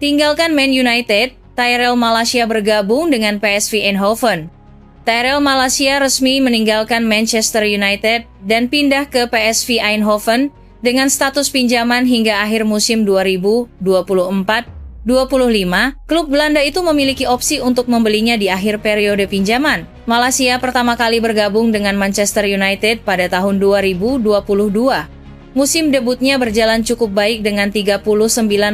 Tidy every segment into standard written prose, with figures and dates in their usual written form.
Tinggalkan Man United, Tyrell Malacia bergabung dengan PSV Eindhoven. Tyrell Malacia resmi meninggalkan Manchester United dan pindah ke PSV Eindhoven dengan status pinjaman hingga akhir musim 2024-25. Klub Belanda itu memiliki opsi untuk membelinya di akhir periode pinjaman. Malacia pertama kali bergabung dengan Manchester United pada tahun 2022. Musim debutnya berjalan cukup baik dengan 39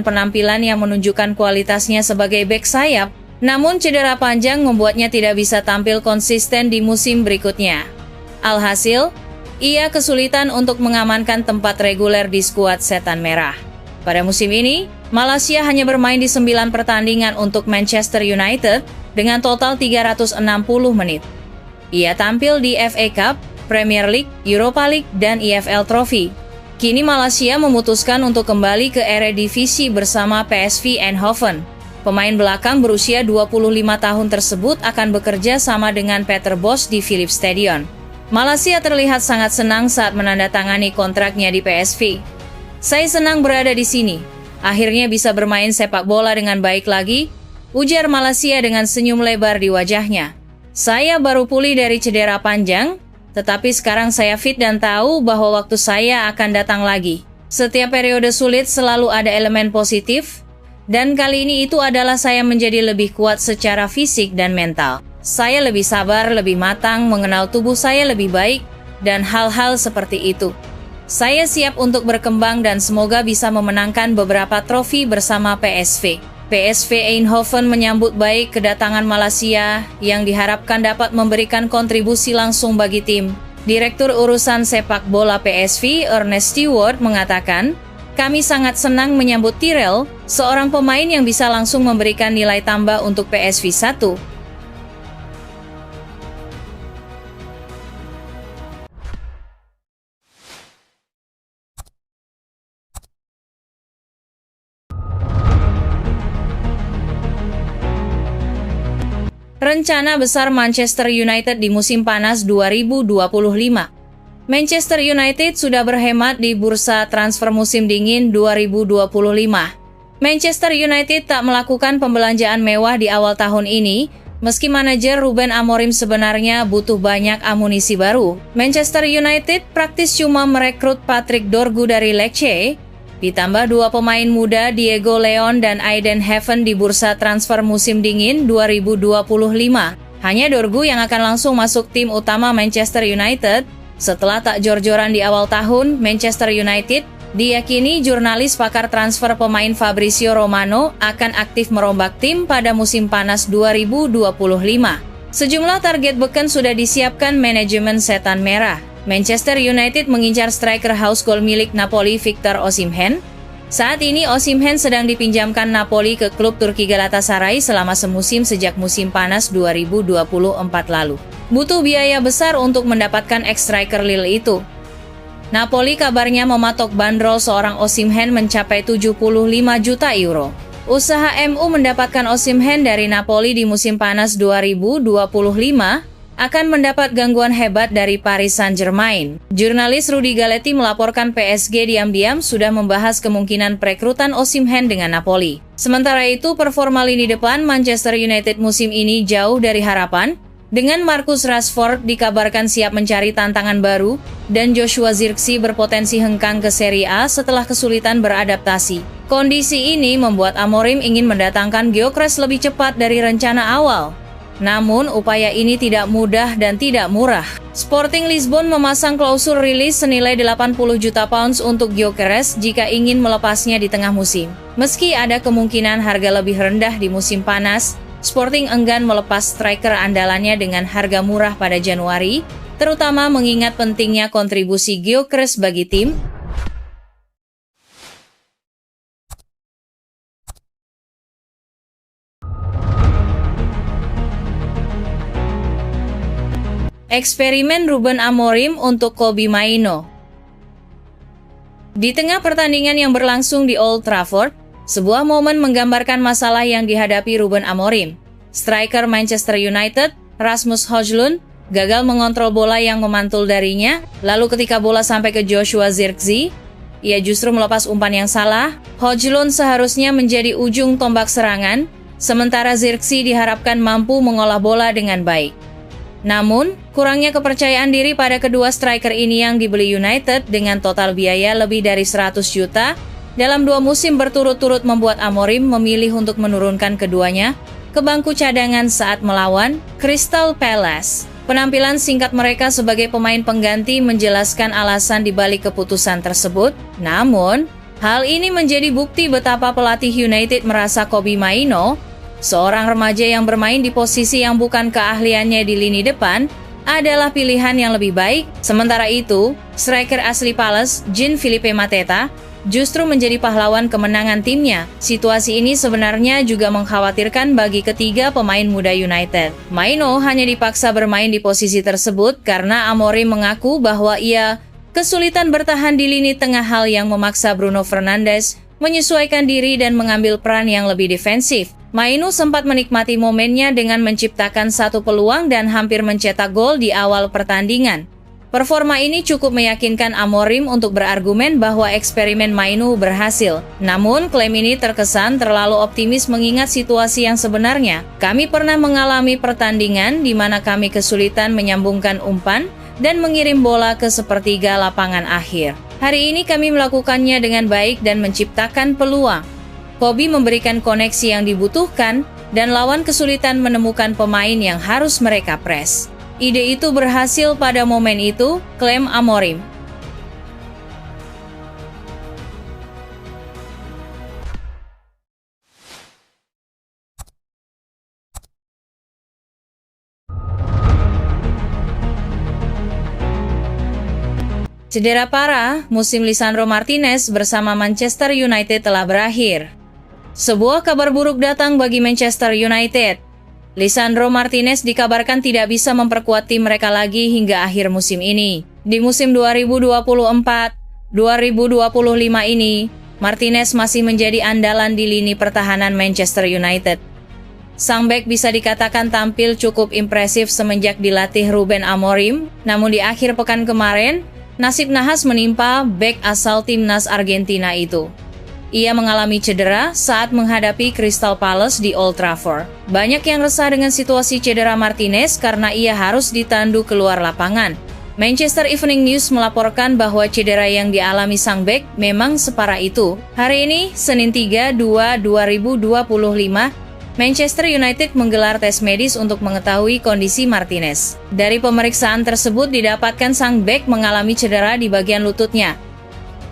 penampilan yang menunjukkan kualitasnya sebagai bek sayap, namun cedera panjang membuatnya tidak bisa tampil konsisten di musim berikutnya. Alhasil, ia kesulitan untuk mengamankan tempat reguler di skuad Setan Merah. Pada musim ini, Malacia hanya bermain di 9 pertandingan untuk Manchester United dengan total 360 menit. Ia tampil di FA Cup, Premier League, Europa League, dan EFL Trophy. Kini Malacia memutuskan untuk kembali ke Eredivisie bersama PSV Eindhoven. Pemain belakang berusia 25 tahun tersebut akan bekerja sama dengan Peter Bosz di Philips Stadion. Malacia terlihat sangat senang saat menandatangani kontraknya di PSV. "Saya senang berada di sini. Akhirnya bisa bermain sepak bola dengan baik lagi," ujar Malacia dengan senyum lebar di wajahnya. "Saya baru pulih dari cedera panjang, tetapi sekarang saya fit dan tahu bahwa waktu saya akan datang lagi. Setiap periode sulit selalu ada elemen positif, dan kali ini itu adalah saya menjadi lebih kuat secara fisik dan mental. Saya lebih sabar, lebih matang, mengenal tubuh saya lebih baik, dan hal-hal seperti itu. Saya siap untuk berkembang dan semoga bisa memenangkan beberapa trofi bersama PSV." PSV Eindhoven menyambut baik kedatangan Malacia yang diharapkan dapat memberikan kontribusi langsung bagi tim. Direktur Urusan Sepak Bola PSV, Ernest Stewart, mengatakan, "Kami sangat senang menyambut Tyrell, seorang pemain yang bisa langsung memberikan nilai tambah untuk PSV 1. Rencana besar Manchester United di musim panas 2025. Manchester United sudah berhemat di bursa transfer musim dingin 2025. Manchester United tak melakukan pembelanjaan mewah di awal tahun ini, meski manajer Ruben Amorim sebenarnya butuh banyak amunisi baru. Manchester United praktis cuma merekrut Patrick Dorgu dari Lecce, ditambah 2 pemain muda Diego Leon dan Aiden Heaven di bursa transfer musim dingin 2025. Hanya Dorgu yang akan langsung masuk tim utama Manchester United. Setelah tak jor-joran di awal tahun, Manchester United diyakini jurnalis pakar transfer pemain Fabrizio Romano akan aktif merombak tim pada musim panas 2025. Sejumlah target beken sudah disiapkan manajemen Setan Merah. Manchester United mengincar striker house goal milik Napoli Victor Osimhen. Saat ini Osimhen sedang dipinjamkan Napoli ke klub Turki Galatasaray selama semusim sejak musim panas 2024 lalu. Butuh biaya besar untuk mendapatkan ex-striker Lille itu. Napoli kabarnya mematok bandrol seorang Osimhen mencapai 75 juta euro. Usaha MU mendapatkan Osimhen dari Napoli di musim panas 2025 akan mendapat gangguan hebat dari Paris Saint-Germain. Jurnalis Rudy Galetti melaporkan PSG diam-diam sudah membahas kemungkinan perekrutan Osimhen dengan Napoli. Sementara itu, performa lini depan Manchester United musim ini jauh dari harapan, dengan Marcus Rashford dikabarkan siap mencari tantangan baru, dan Joshua Zirkzee berpotensi hengkang ke Serie A setelah kesulitan beradaptasi. Kondisi ini membuat Amorim ingin mendatangkan Gyökeres lebih cepat dari rencana awal. Namun, upaya ini tidak mudah dan tidak murah. Sporting Lisbon memasang klausul rilis senilai 80 juta pounds untuk Gyökeres jika ingin melepasnya di tengah musim. Meski ada kemungkinan harga lebih rendah di musim panas, Sporting enggan melepas striker andalannya dengan harga murah pada Januari, terutama mengingat pentingnya kontribusi Gyökeres bagi tim. Eksperimen Ruben Amorim untuk Kobbie Mainoo. Di tengah pertandingan yang berlangsung di Old Trafford, sebuah momen menggambarkan masalah yang dihadapi Ruben Amorim. Striker Manchester United, Rasmus Højlund, gagal mengontrol bola yang memantul darinya, lalu ketika bola sampai ke Joshua Zirkzee, ia justru melepas umpan yang salah. Højlund seharusnya menjadi ujung tombak serangan, sementara Zirkzee diharapkan mampu mengolah bola dengan baik. Namun, kurangnya kepercayaan diri pada kedua striker ini yang dibeli United dengan total biaya lebih dari 100 juta dalam 2 musim berturut-turut membuat Amorim memilih untuk menurunkan keduanya ke bangku cadangan saat melawan Crystal Palace. Penampilan singkat mereka sebagai pemain pengganti menjelaskan alasan dibalik keputusan tersebut. Namun, hal ini menjadi bukti betapa pelatih United merasa Kobbie Mainoo, seorang remaja yang bermain di posisi yang bukan keahliannya di lini depan, adalah pilihan yang lebih baik. Sementara itu, striker asli Palace, Jean-Philippe Mateta, justru menjadi pahlawan kemenangan timnya. Situasi ini sebenarnya juga mengkhawatirkan bagi ketiga pemain muda United. Mainoo hanya dipaksa bermain di posisi tersebut karena Amorim mengaku bahwa ia kesulitan bertahan di lini tengah, hal yang memaksa Bruno Fernandes menyesuaikan diri dan mengambil peran yang lebih defensif. Mainoo sempat menikmati momennya dengan menciptakan satu peluang dan hampir mencetak gol di awal pertandingan. Performa ini cukup meyakinkan Amorim untuk berargumen bahwa eksperimen Mainoo berhasil. Namun, klaim ini terkesan terlalu optimis mengingat situasi yang sebenarnya. Kami pernah mengalami pertandingan di mana kami kesulitan menyambungkan umpan dan mengirim bola ke sepertiga lapangan akhir. Hari ini kami melakukannya dengan baik dan menciptakan peluang. Kobbie memberikan koneksi yang dibutuhkan dan lawan kesulitan menemukan pemain yang harus mereka pres. Ide itu berhasil pada momen itu, klaim Amorim. Cedera parah, musim Lisandro Martinez bersama Manchester United telah berakhir. Sebuah kabar buruk datang bagi Manchester United. Lisandro Martinez dikabarkan tidak bisa memperkuat tim mereka lagi hingga akhir musim ini. Di musim 2024-2025 ini, Martinez masih menjadi andalan di lini pertahanan Manchester United. Sang bek bisa dikatakan tampil cukup impresif semenjak dilatih Ruben Amorim, namun di akhir pekan kemarin, nasib nahas menimpa bek asal timnas Argentina itu. Ia mengalami cedera saat menghadapi Crystal Palace di Old Trafford. Banyak yang resah dengan situasi cedera Martinez karena ia harus ditandu keluar lapangan. Manchester Evening News melaporkan bahwa cedera yang dialami sang bek memang separah itu. Hari ini, Senin 3/2/2025, Manchester United menggelar tes medis untuk mengetahui kondisi Martinez. Dari pemeriksaan tersebut didapatkan sang bek mengalami cedera di bagian lututnya.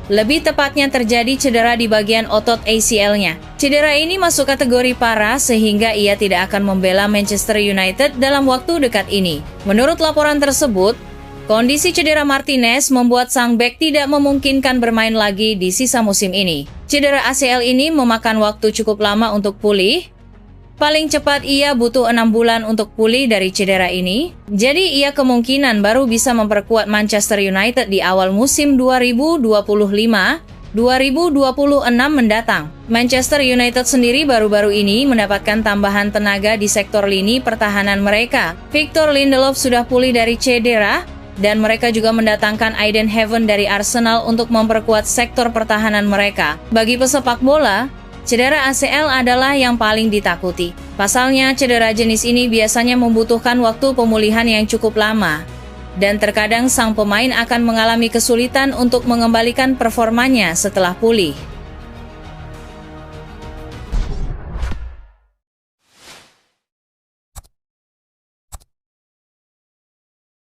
Lebih tepatnya terjadi cedera di bagian otot ACL-nya. Cedera ini masuk kategori parah sehingga ia tidak akan membela Manchester United dalam waktu dekat ini. Menurut laporan tersebut, kondisi cedera Martinez membuat sang bek tidak memungkinkan bermain lagi di sisa musim ini. Cedera ACL ini memakan waktu cukup lama untuk pulih. Paling cepat ia butuh 6 bulan untuk pulih dari cedera ini, jadi ia kemungkinan baru bisa memperkuat Manchester United di awal musim 2025-2026 mendatang. Manchester United sendiri baru-baru ini mendapatkan tambahan tenaga di sektor lini pertahanan mereka. Victor Lindelof sudah pulih dari cedera, dan mereka juga mendatangkan Aiden Heaven dari Arsenal untuk memperkuat sektor pertahanan mereka. Bagi pesepak bola, cedera ACL adalah yang paling ditakuti. Pasalnya, cedera jenis ini biasanya membutuhkan waktu pemulihan yang cukup lama. Dan terkadang sang pemain akan mengalami kesulitan untuk mengembalikan performanya setelah pulih.